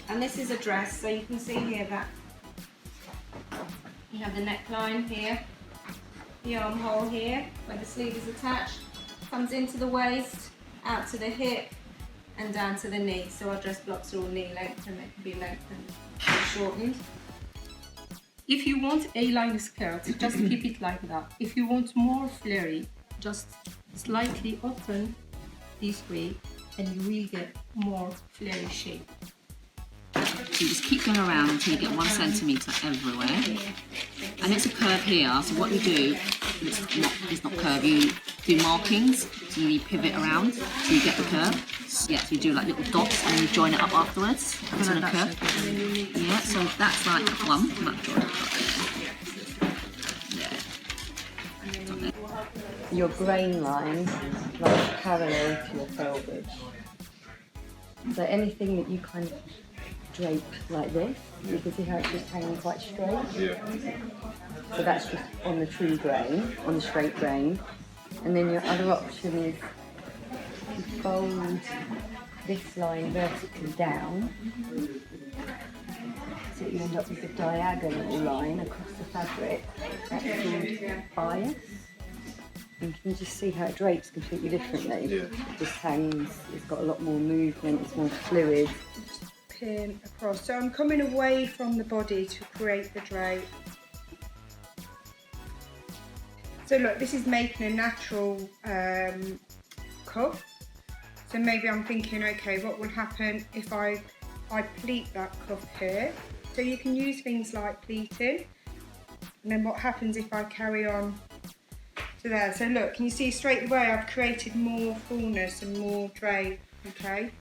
And this is a dress, so you can see here that you have the neckline here, the armhole here, where the sleeve is attached, comes into the waist, out to the hip, and down to the knee. So our dress blocks are all knee length and they can be lengthened or shortened. If you want A-line skirt, just keep it like that. If you want more flary, just slightly open this way and you will get more flary shape. So you just keep going around until you get 1 centimetre everywhere. And it's a curve here, so what you do, it's not curve, you do markings, so you pivot around, so you get the curve. Yeah, so you do like little dots and you join it up afterwards. That's on a curve. Yeah, so that's like one. Your grain line runs parallel to your selvage. So anything that you kind of drape like this, you can see how it's just hanging quite straight. Yeah. So that's just on the true grain, on the straight grain. And then your other option is to fold this line vertically down, so you end up with a diagonal line across the fabric. That's called bias. And you can just see how it drapes completely differently. Yeah. It just hangs, it's got a lot more movement, it's more fluid. Pin across. So I'm coming away from the body to create the drape. So look, this is making a natural cuff. So maybe I'm thinking, okay, what will happen if I pleat that cuff here? So you can use things like pleating. And then what happens if I carry on to there? So look, can you see straight away I've created more fullness and more drape, okay?